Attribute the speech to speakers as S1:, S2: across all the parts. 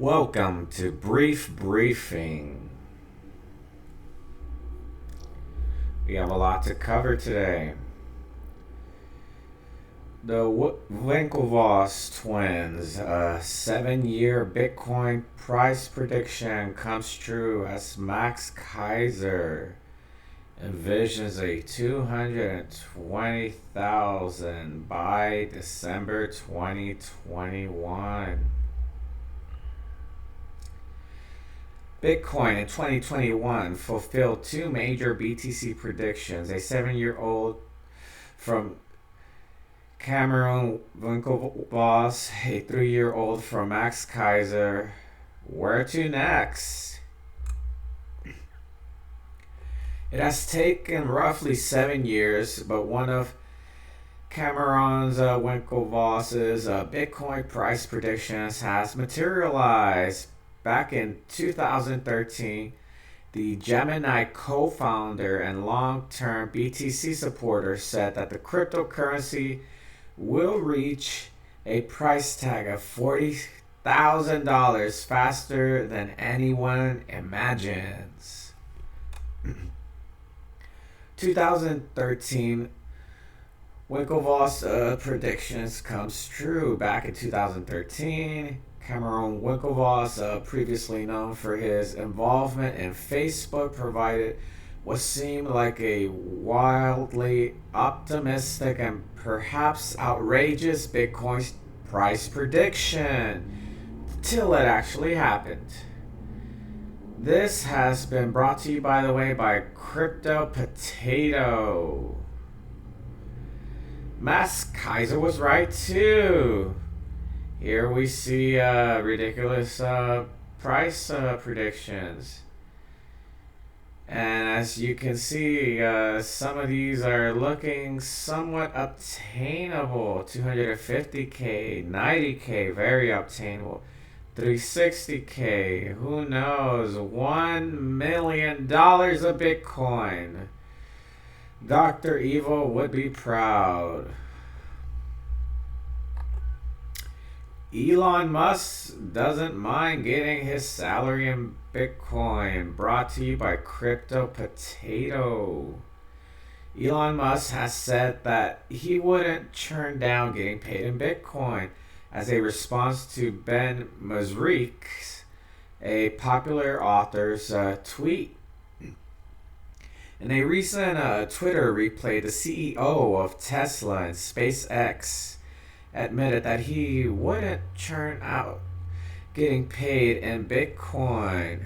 S1: Welcome to Brief Briefing. We have a lot to cover today. The Winklevoss twins, a 7-year Bitcoin price prediction comes true as Max Keiser envisions a 220,000 by December 2021. Bitcoin in 2021 fulfilled two major BTC predictions. A 7-year-old from Cameron Winklevoss, a 3-year-old from Max Keiser. Where to next? It has taken roughly 7 years, but one of Cameron's Winklevoss's Bitcoin price predictions has materialized. Back in 2013, the Gemini co-founder and long-term BTC supporter said that the cryptocurrency will reach a price tag of $40,000 faster than anyone imagines. 2013 Winklevoss predictions comes true. Back in 2013, Cameron Winklevoss, previously known for his involvement in Facebook, provided what seemed like a wildly optimistic and perhaps outrageous Bitcoin price prediction, till it actually happened. This has been brought to you, by the way, by Crypto Potato. Max Keiser was right too. Here we see ridiculous price predictions. And as you can see, some of these are looking somewhat obtainable. 250K, 90K, very obtainable. 360K, who knows? $1 million of Bitcoin. Dr. Evil would be proud. Elon Musk doesn't mind getting his salary in Bitcoin. Brought to you by Crypto Potato. Elon Musk has said that he wouldn't turn down getting paid in Bitcoin as a response to Ben Mezrich, a popular author's tweet. In a recent Twitter replay, the CEO of Tesla and SpaceX admitted that he wouldn't churn out getting paid in Bitcoin.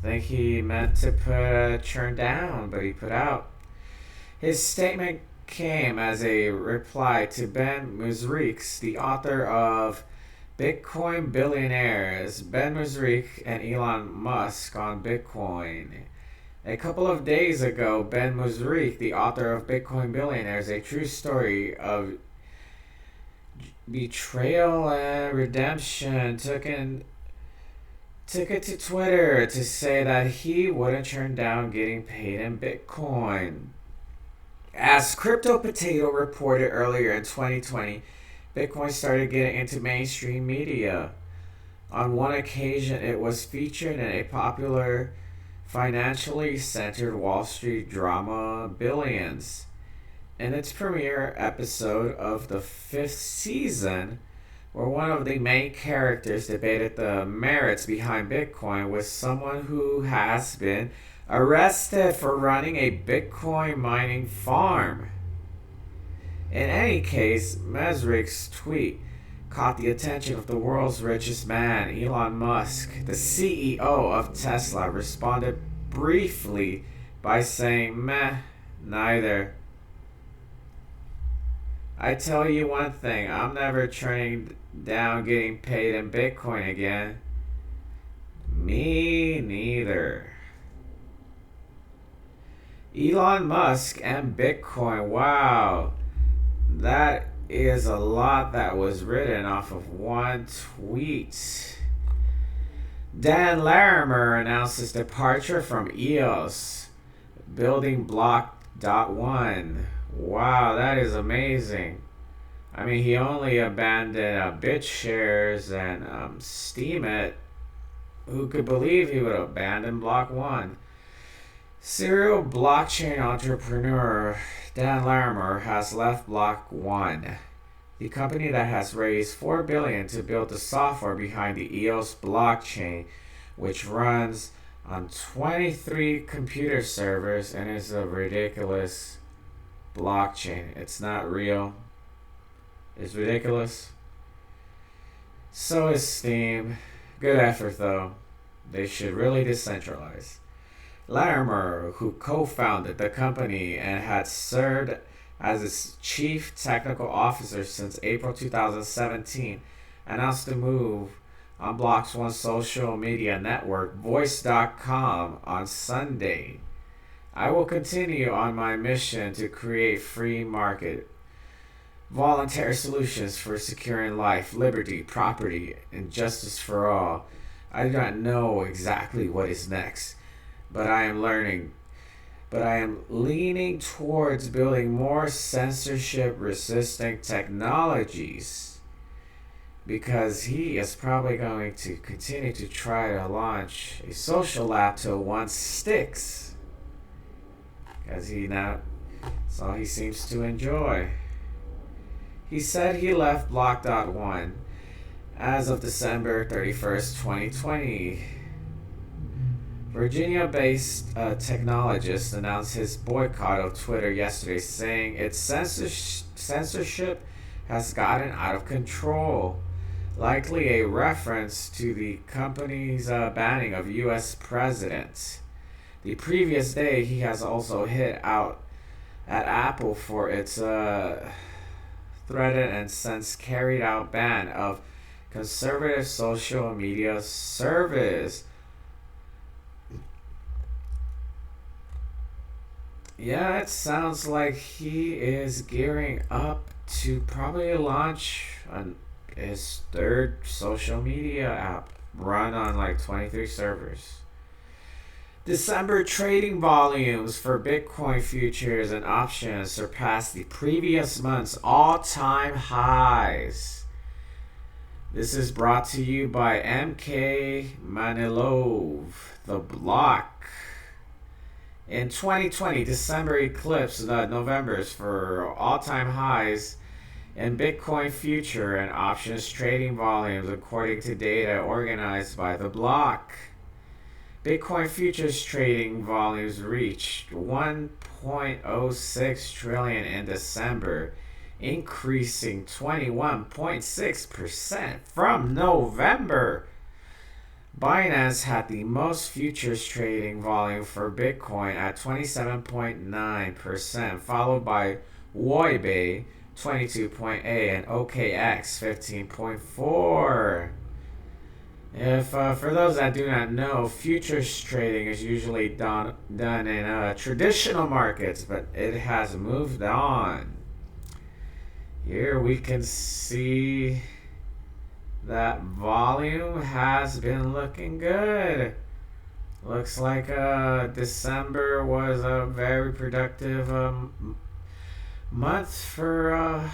S1: I think he meant to put churn down, but he put out. His statement came as a reply to Ben Mezrich, the author of Bitcoin Billionaires, Ben Mezrich and Elon Musk on Bitcoin. A couple of days ago, Ben Mezrich, the author of Bitcoin Billionaires, a true story of betrayal and redemption, took it to Twitter to say that he wouldn't turn down getting paid in Bitcoin. As Crypto Potato reported earlier in 2020, Bitcoin started getting into mainstream media. On one occasion, it was featured in a popular financially centered Wall Street drama, Billions. In its premiere episode of the 5th season, where one of the main characters debated the merits behind Bitcoin with someone who has been arrested for running a Bitcoin mining farm. In any case, Mezrich's tweet caught the attention of the world's richest man. Elon Musk, the CEO of Tesla, responded briefly by saying, "Meh, neither. I tell you one thing, I'm never turning down getting paid in Bitcoin again." Me neither. Elon Musk and Bitcoin. Wow. That is a lot that was written off of one tweet. Dan Larimer announced his departure from EOS, Building Block.1. Wow, that is amazing. I mean, he only abandoned BitShares and Steemit. Who could believe he would abandon Block One? Serial blockchain entrepreneur Dan Larimer has left Block One, the company that has raised $4 billion to build the software behind the EOS blockchain, which runs on 23 computer servers and is a ridiculous blockchain. It's not real. It's ridiculous. So is Steem. Good effort though. They should really decentralize. Larimer, who co-founded the company and had served as its chief technical officer since April 2017, announced the move on Block's one social media network, Voice.com, on Sunday. I will continue on my mission to create free market, voluntary solutions for securing life, liberty, property, and justice for all. I do not know exactly what is next, but I am learning. But I am leaning towards building more censorship resistant technologies, because he is probably going to continue to try to launch a social app till one sticks. Because that's all he seems to enjoy. He said he left Block.one as of December 31st, 2020. Virginia-based technologist announced his boycott of Twitter yesterday, saying its censorship has gotten out of control, likely a reference to the company's banning of U.S. presidents. The previous day, he has also hit out at Apple for its threatened and since carried out ban of conservative social media service. Yeah, it sounds like he is gearing up to probably launch his third social media app, run on like 23 servers. December trading volumes for Bitcoin futures and options surpassed the previous month's all-time highs. This is brought to you by MK Manilov, The Block. In 2020, December eclipsed November's for all-time highs in Bitcoin future and options trading volumes, according to data organized by The Block. Bitcoin futures trading volumes reached 1.06 trillion in December, increasing 21.6% from November. Binance had the most futures trading volume for Bitcoin at 27.9%, followed by Huobi 22.8% and OKX 15.4%. If for those that do not know, futures trading is usually done in traditional markets, but it has moved on. Here we can see that volume has been looking good. Looks like December was a very productive month for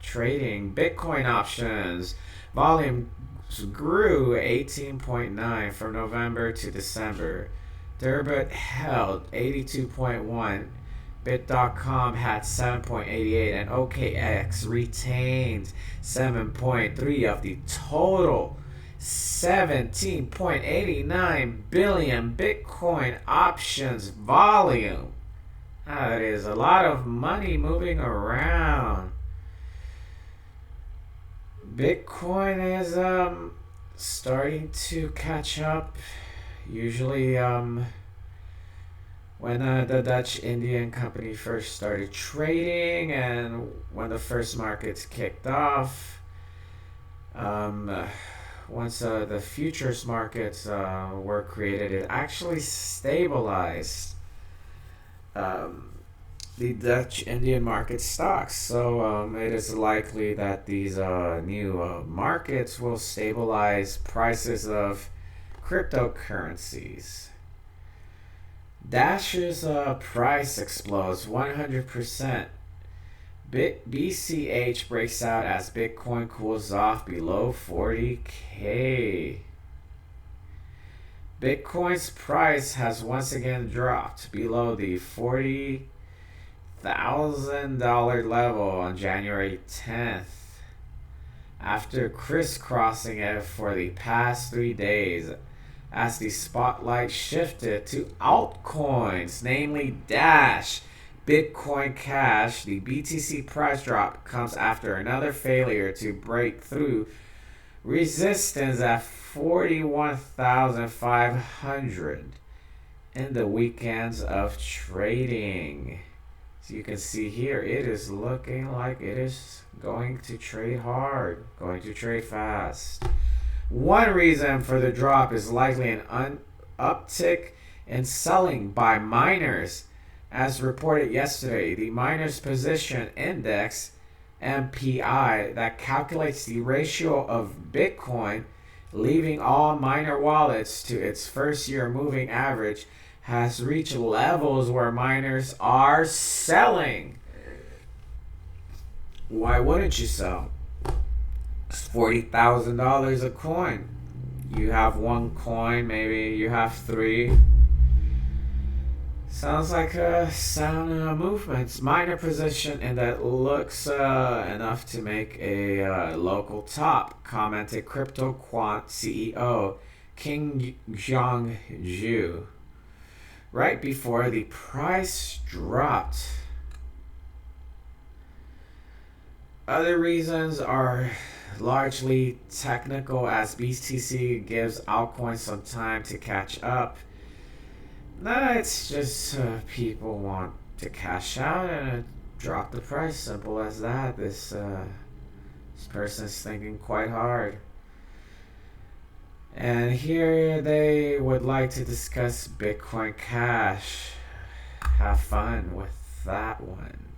S1: trading. Bitcoin options volume grew 18.9 from November to December. Durbit held 82.1. Bit.com had 7.88 and OKX retained 7.3 of the total 17.89 billion Bitcoin options volume. That is a lot of money moving around. Bitcoin is starting to catch up. Usually when the Dutch Indian company first started trading and when the first markets kicked off, once the futures markets were created, it actually stabilized the Dutch Indian market stocks. So it is likely that these new markets will stabilize prices of cryptocurrencies. Dash's price explodes 100%. BCH breaks out as Bitcoin cools off below 40K. Bitcoin's price has once again dropped below the $40,000 level on January 10th, after crisscrossing it for the past 3 days as the spotlight shifted to altcoins, namely Dash, Bitcoin Cash. The BTC price drop comes after another failure to break through resistance at 41,500 in the weekends of trading. So you can see here, it is looking like it is going to trade hard, going to trade fast. One reason for the drop is likely an uptick in selling by miners. As reported yesterday, the Miners Position Index, MPI, that calculates the ratio of Bitcoin leaving all miner wallets to its first year moving average, has reached levels where miners are selling. Why wouldn't you sell? It's $40,000 a coin. You have one coin, maybe you have three. Sounds like a sound movements. Minor position, and that looks enough to make a local top, commented Crypto Quant CEO King Jong Ju right before the price dropped. Other reasons are largely technical, as BTC gives altcoins some time to catch up. No, it's just people want to cash out and drop the price. Simple as that. This person's thinking quite hard. And here they would like to discuss Bitcoin Cash. Have fun with that one.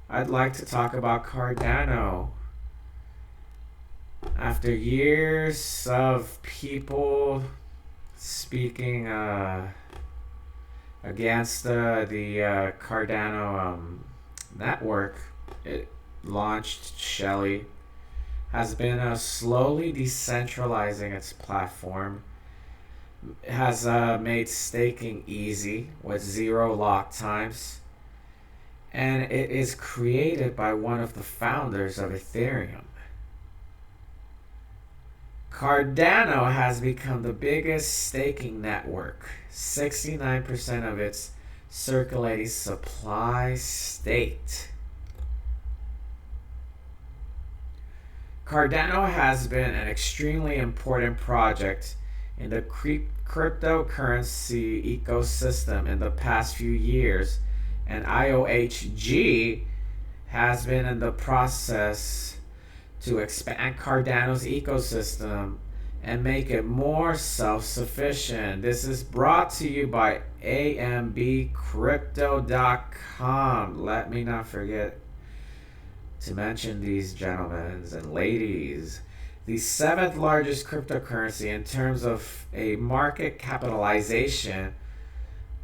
S1: I'd like to talk about Cardano. After years of people speaking against the Cardano network, it launched Shelley, has been slowly decentralizing its platform. It has made staking easy with 0 lock times, and it is created by one of the founders of Ethereum. Cardano has become the biggest staking network. 69% of its circulating supply staked. Cardano has been an extremely important project in the cryptocurrency ecosystem in the past few years, and IOHG has been in the process to expand Cardano's ecosystem and make it more self-sufficient. This is brought to you by ambcrypto.com. Let me not forget to mention these gentlemen and ladies. The 7th largest cryptocurrency in terms of a market capitalization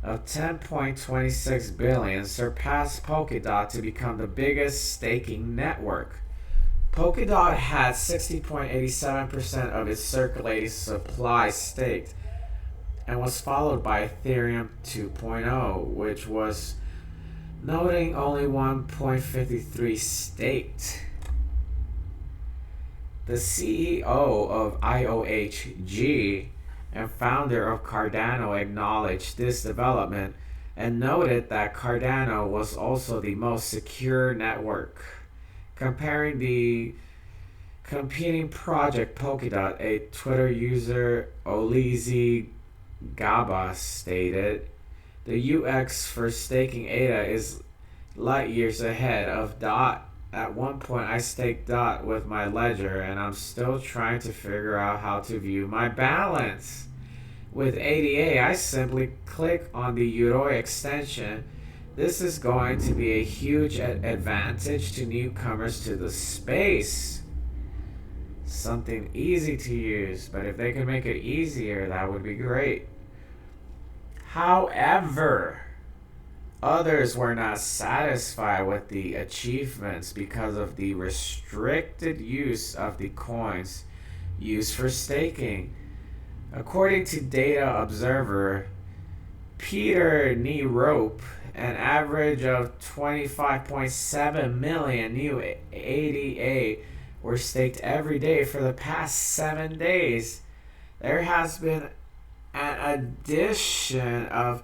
S1: of 10.26 billion, surpassed Polkadot to become the biggest staking network. Polkadot had 60.87% of its circulating supply staked, and was followed by Ethereum 2.0, which was noting only 1.53 staked. The CEO of IOHG and founder of Cardano acknowledged this development and noted that Cardano was also the most secure network. Comparing the competing project Polkadot, a Twitter user Olizi Gaba stated, the UX for staking ADA is light years ahead of DOT. At one point I staked DOT with my ledger, and I'm still trying to figure out how to view my balance. With ADA, I simply click on the Yoroi extension. This is going to be a huge advantage to newcomers to the space. Something easy to use, but if they could make it easier, that would be great. However, Others were not satisfied with the achievements because of the restricted use of the coins used for staking. According to Data Observer, Peter Nerope, an average of 25.7 million new ADA were staked every day for the past 7 days. There has been an addition of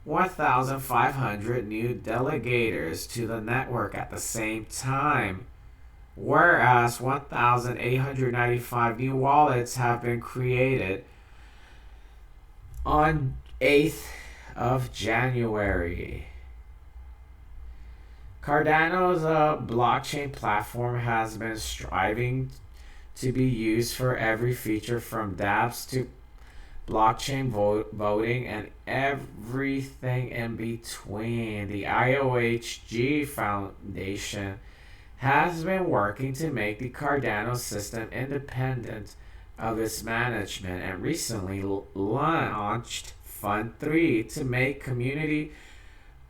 S1: 1,500 new delegators to the network at the same time, whereas 1,895 new wallets have been created on 8th of January. Cardano's blockchain platform has been striving to be used for every feature from dApps to blockchain voting and everything in between. The IOHG Foundation has been working to make the Cardano system independent of its management and recently launched Fund 3 to make community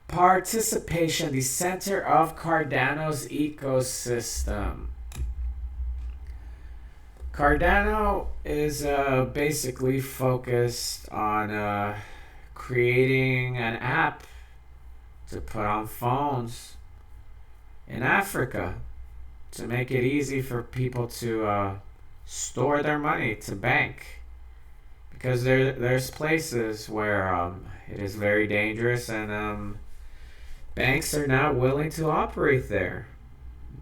S1: participation the center of Cardano's ecosystem. Cardano is basically focused on creating an app to put on phones in Africa to make it easy for people to store their money, to bank. Because there's places where it is very dangerous and banks are not willing to operate there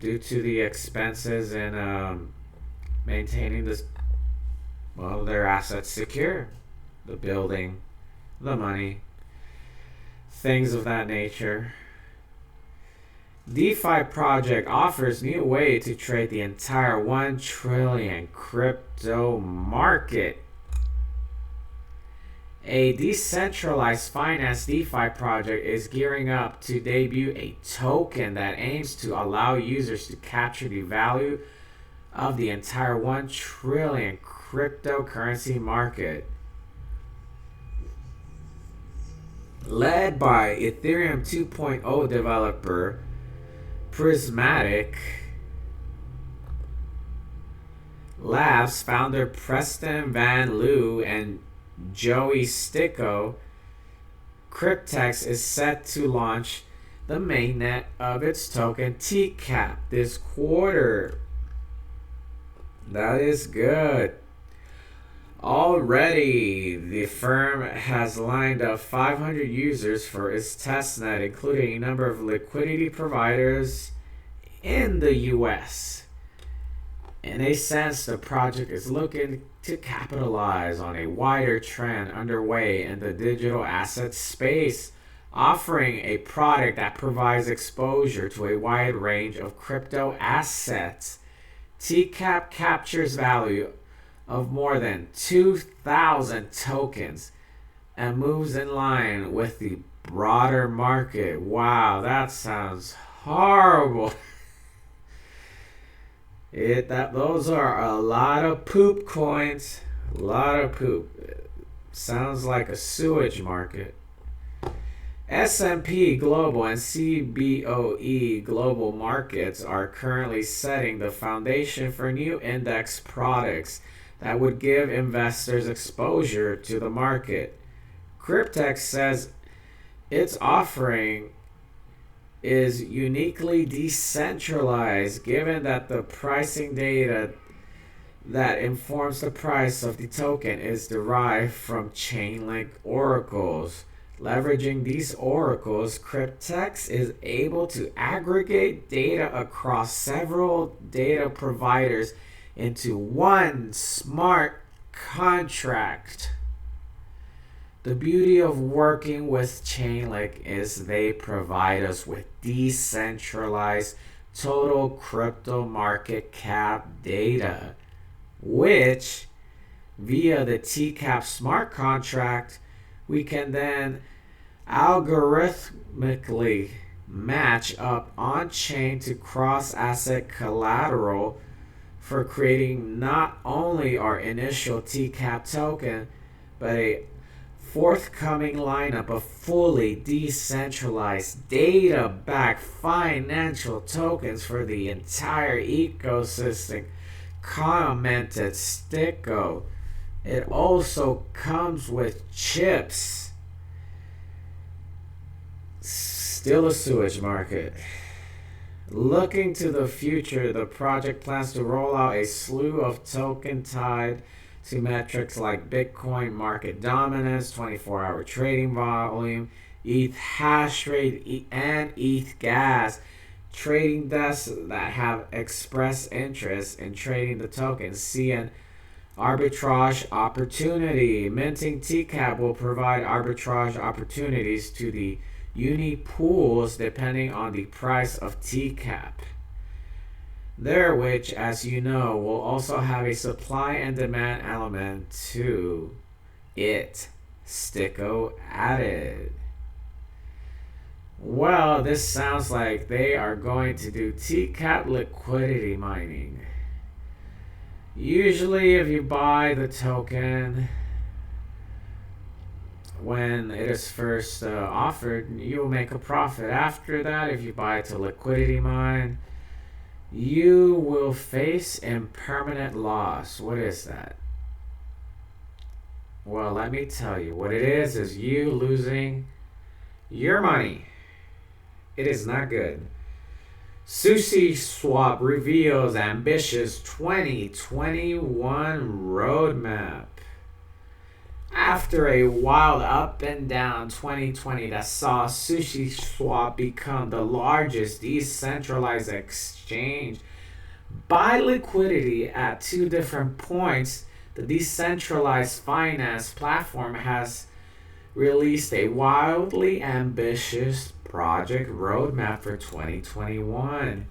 S1: due to the expenses and maintaining their assets secure, the building, the money, things of that nature. DeFi project offers new way to trade the entire 1 trillion crypto market. A decentralized finance DeFi project is gearing up to debut a token that aims to allow users to capture the value of the entire 1 trillion cryptocurrency market. Led by Ethereum 2.0 developer Prismatic Labs founder Preston Van Loo and Joey Sticko, Cryptex is set to launch the mainnet of its token TCAP this quarter. That is good. Already, the firm has lined up 500 users for its testnet, including a number of liquidity providers in the US. In a sense, the project is looking to capitalize on a wider trend underway in the digital asset space, offering a product that provides exposure to a wide range of crypto assets. TCAP captures value of more than 2,000 tokens and moves in line with the broader market. Wow, that sounds horrible. Those are a lot of poop coins. A lot of poop. Sounds like a sewage market. S&P Global and CBOE Global Markets are currently setting the foundation for new index products that would give investors exposure to the market. Cryptex says its offering is uniquely decentralized given that the pricing data that informs the price of the token is derived from Chainlink oracles. Leveraging these oracles, Cryptex is able to aggregate data across several data providers into one smart contract. The beauty of working with Chainlink is they provide us with decentralized total crypto market cap data, which via the TCAP smart contract, we can then algorithmically match up on-chain to cross-asset collateral for creating not only our initial TCAP token, but a forthcoming lineup of fully decentralized, data-backed financial tokens for the entire ecosystem, commented Sticko. It also comes with chips. Still a sewage market. Looking to the future, the project plans to roll out a slew of tokens tied to metrics like Bitcoin market dominance, 24-hour trading volume, ETH hash rate, and ETH gas. Trading desks that have expressed interest in trading the tokens see an arbitrage opportunity. Minting TCAP will provide arbitrage opportunities to the uni pools depending on the price of TCAP. There, which, as you know, will also have a supply and demand element to it, Sticko added. Well, this sounds like they are going to do TCAP liquidity mining. Usually, if you buy the token when it is first offered, you will make a profit. After that, if you buy it to liquidity mine, you will face impermanent loss. What is that? Well, let me tell you. What it is you losing your money. It is not good. SushiSwap reveals ambitious 2021 roadmap. After a wild up and down 2020 that saw SushiSwap become the largest decentralized exchange by liquidity at two different points, the decentralized finance platform has released a wildly ambitious project roadmap for 2021.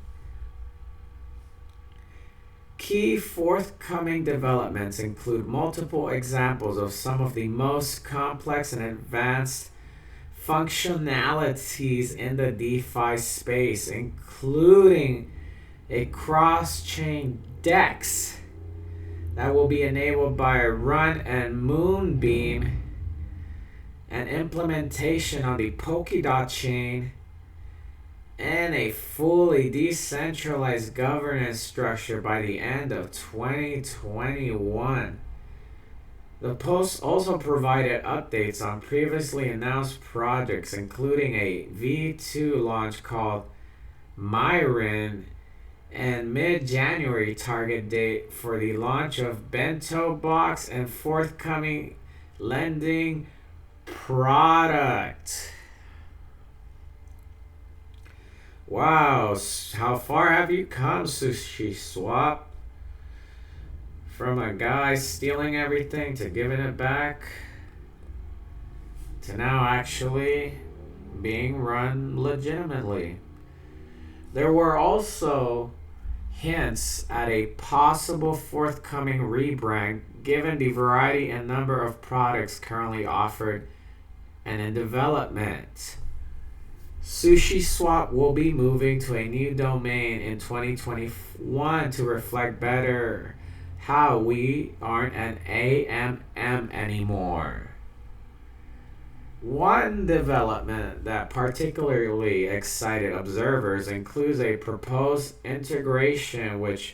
S1: Key forthcoming developments include multiple examples of some of the most complex and advanced functionalities in the DeFi space, including a cross-chain DEX that will be enabled by Run and Moonbeam, an implementation on the Polkadot chain, and a fully decentralized governance structure by the end of 2021. The post also provided updates on previously announced projects, including a V2 launch called Myrin and mid-January target date for the launch of Bento Box and forthcoming lending product. Wow, how far have you come, SushiSwap? From a guy stealing everything to giving it back to now actually being run legitimately. There were also hints at a possible forthcoming rebrand given the variety and number of products currently offered and in development. SushiSwap will be moving to a new domain in 2021 to reflect better how we aren't an AMM anymore. One development that particularly excited observers includes a proposed integration with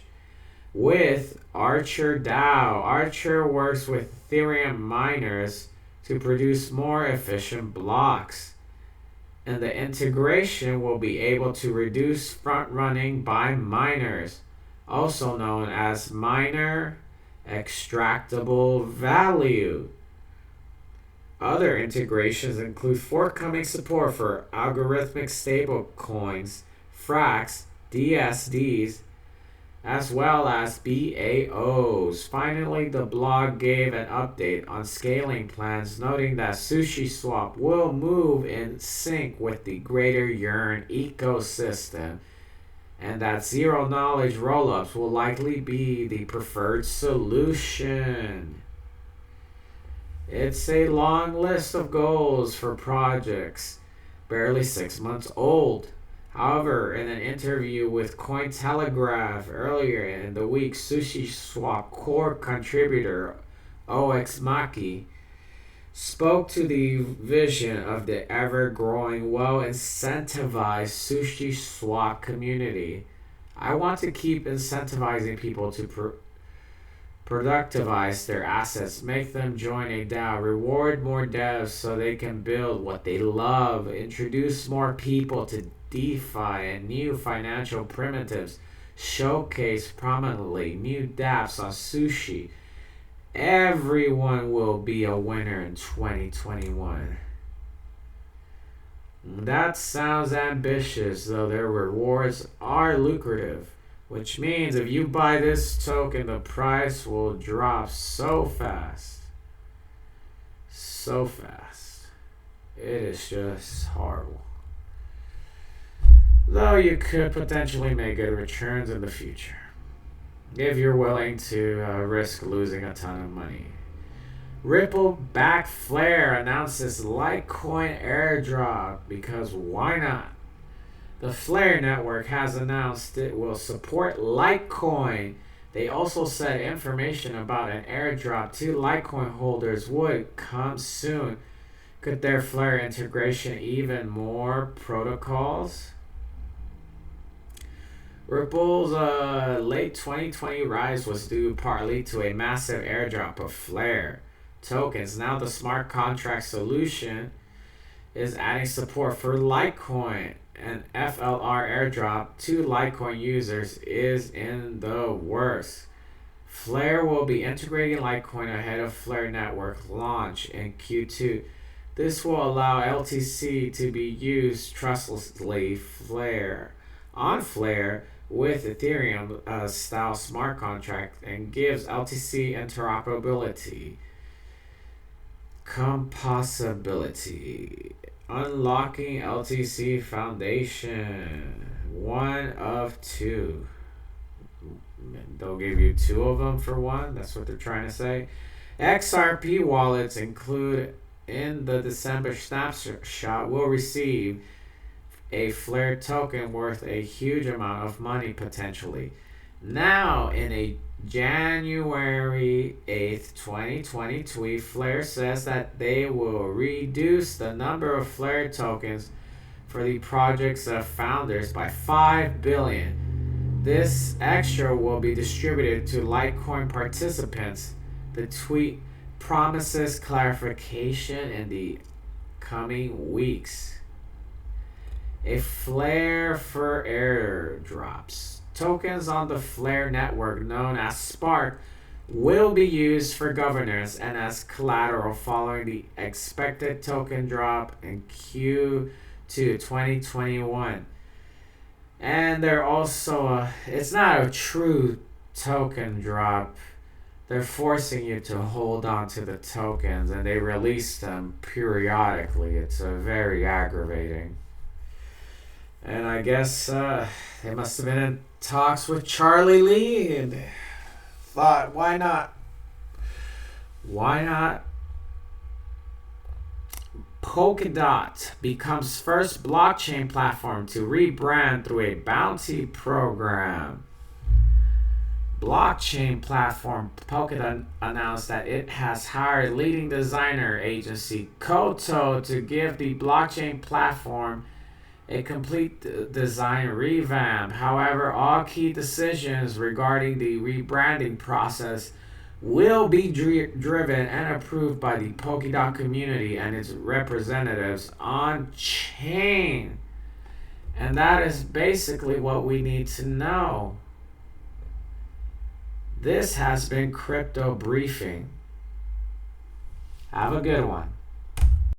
S1: Archer DAO. Archer works with Ethereum miners to produce more efficient blocks, and the integration will be able to reduce front running by miners, also known as miner extractable value. Other integrations include forthcoming support for algorithmic stablecoins, FRAX, DSDs, as well as BAOs. Finally, the blog gave an update on scaling plans, noting that SushiSwap will move in sync with the greater Yearn ecosystem, and that zero-knowledge rollups will likely be the preferred solution. It's a long list of goals for projects, barely 6 months old. However, in an interview with Cointelegraph earlier in the week, SushiSwap core contributor OX Maki spoke to the vision of the ever-growing, well-incentivized sushi swap community. I want to keep incentivizing people to productivize their assets, make them join a DAO, reward more devs so they can build what they love, introduce more people to DeFi and new financial primitives, showcase prominently new dApps on Sushi. Everyone will be a winner in 2021. That sounds ambitious, though their rewards are lucrative. Which means if you buy this token, the price will drop so fast. So fast. It is just horrible. Though you could potentially make good returns in the future, if you're willing to risk losing a ton of money. Ripple-backed Flare announces Litecoin airdrop because why not? The Flare network has announced it will support Litecoin. They also said information about an airdrop to Litecoin holders would come soon. Could their Flare integration even more protocols? Ripple's late 2020 rise was due partly to a massive airdrop of Flare tokens. Now the smart contract solution is adding support for Litecoin. An FLR airdrop to Litecoin users is in the works. Flare will be integrating Litecoin ahead of Flare network launch in Q2. This will allow LTC to be used trustlessly on Flare with Ethereum style smart contract and gives LTC interoperability. Composability. Unlocking LTC Foundation. One of two. They'll give you two of them for one. That's what they're trying to say. XRP wallets include in the December snapshot will receive a Flare token worth a huge amount of money potentially. Now, in a January 8th, 2020 tweet, Flare says that they will reduce the number of Flare tokens for the project's founders by 5 billion. This extra will be distributed to Litecoin participants. The tweet promises clarification in the coming weeks. A Flare for airdrops. Tokens on the Flare network, known as Spark, will be used for governance and as collateral following the expected token drop in Q2 2021. And they're also, it's not a true token drop. They're forcing you to hold on to the tokens and they release them periodically. It's very aggravating. And I guess they must have been in talks with Charlie Lee and thought, why not? Why not? Polkadot becomes first blockchain platform to rebrand through a bounty program. Blockchain platform Polkadot announced that it has hired leading designer agency Koto to give the blockchain platform a complete design revamp. However, all key decisions regarding the rebranding process will be driven and approved by the Polkadot community and its representatives on chain. And that is basically what we need to know. This has been Crypto Briefing. Have a good one.